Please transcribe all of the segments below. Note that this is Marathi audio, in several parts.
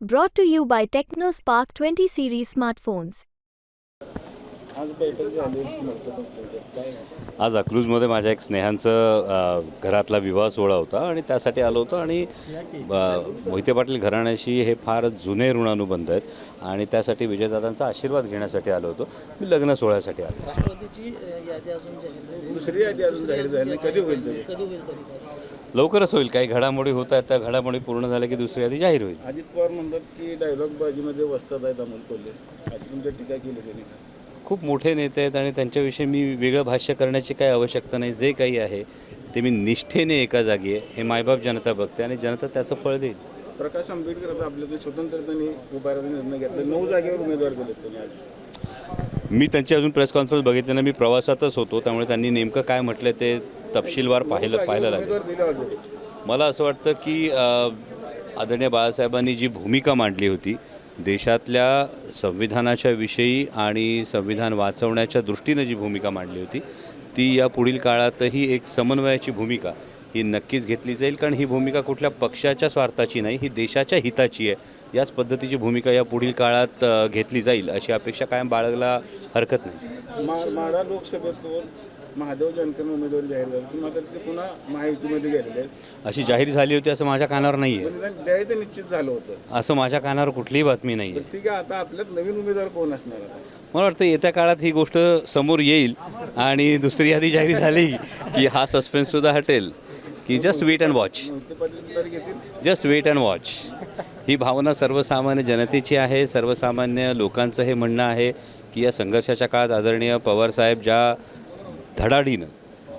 Brought to you by TechnoSpark 20 series smartphones. आज अकलूजमध्ये माझ्या एक स्नेहांचं घरातला विवाह सोहळा होता आणि त्यासाठी आलो होतो आणि मोहिते पाटील घराण्याशी हे फार जुने ऋणानुबंध आहेत आणि त्यासाठी विजयदादांचा आशीर्वाद घेण्यासाठी आलो होतो. मी लग्न सोहळ्यासाठी आलो. राष्ट्रवादीची यादी अजून जाहीर दुसरी यादी अजून जाहीर झाली नाही. कधी होईल तरी लवकरच होईल. काही घडामोडी होत आहेत, त्या घडामोडी पूर्ण झाल्या की दुसरी यादी जाहीर होईल. अजित पवार म्हणतात की डायलॉग बाजीमध्ये वस्तात आहेत अमोल कोल्हे. अशी तुमच्या टीका केली त्यांनी. खूप मोठे नेते आहेत आणि त्यांच्याविषयी मी वेगळं भाष्य करण्याची काही आवश्यकता नाही. जे काही आहे ते मी निष्ठेने एका जागी आहे हे मायबाप जनता बघते आणि जनता त्याचं फळ देईल. प्रकाश आंबेडकर आता आपल्या स्वतंत्रपणे उभारायचा निर्णय घेतला. 9 जागेवर उमेदवार केले त्यांनी आज. मी त्यांची अजून प्रेस कॉन्फरन्स बघितली नाही. मी प्रवासातच होतो, त्यामुळे त्यांनी नेमकं काय म्हटलं ते तपशीलवार पाहायला लागेल. उमेदवार दिले ऑलरेडी. मला असं वाटतं की आदरणीय बाळासाहेबांनी जी भूमिका मांडली होती देशातल्या संविधानाच्या विषयी आणि संविधान वाचवण्याच्या दृष्टीनं जी भूमिका मांडली होती ती या पुढील काळातही एक समन्वयाची भूमिका ही नक्कीच घेतली जाईल. कारण ही भूमिका कुठल्या पक्षाच्या स्वार्थाची नाही, ही देशाच्या हिताची आहे. याच पद्धतीची भूमिका या पुढील काळात घेतली जाईल अशी अपेक्षा कायम बाळगला हरकत नाही. माढा लोकसभेतून महादेव जानकर उमेदवार जाहीर झाले की मात्र ते पुन्हा महायुतीमध्ये गेलेले आहेत. अशी जाहीर झाली होती असं माझ्या कानावर नाही आहे. पण द्यायचं निश्चित झालं होतं. असं माझ्या कानावर कुठलीही बातमी नाही आहे. तर ठीक आहे, आता आपल्यात नवीन उमेदवार कोण असणार आता? मला वाटतं येत्या काळात ही गोष्ट समोर येईल आणि दुसरी यादी जाहीर झाली की हा सस्पेन्ससुद्धा हटेल की just wait and watch. Mohite Patil तर घेतील. जस्ट वेट अँड वॉच ही भावना सर्वसामान्य जनतेची आहे. सर्वसामान्य लोकांचं हे म्हणणं आहे की या संघर्षाच्या काळात आदरणीय पवारसाहेब ज्या धडाडीनं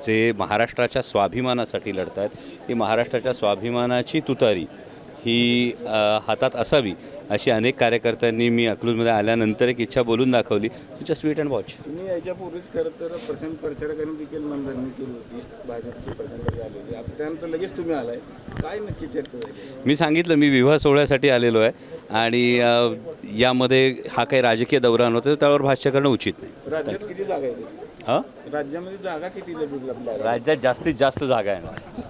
जे महाराष्ट्राच्या स्वाभिमानासाठी लढत आहेत ही महाराष्ट्राच्या स्वाभिमानाची तुतारी ही हातात असावी अशी अनेक कार्यकर्त्यांनी मी अकलूजमध्ये आल्यानंतर एक इच्छा बोलून दाखवली. Just wait and watch. तुम्ही याच्यापूर्वीच खरं तर प्रशांत प्रचारकांनी देखील नोंदणी केली होती. भाजपचे प्रचारक आलेले. आता त्यानंतर लगेच तुम्ही आलाय. काय नक्की चर्चा झाली? मी सांगितलं मी विवाह सोहळ्यासाठी आलेलो आहे आणि यामध्ये हा काही राजकीय दौरा नव्हता, त्यावर भाष्य करणं उचित नाही. राज्यात किती जागा आहेत? हां, राज्यामध्ये जागा किती आपल्या? राज्यात जास्तीत जास्त जागा आहे.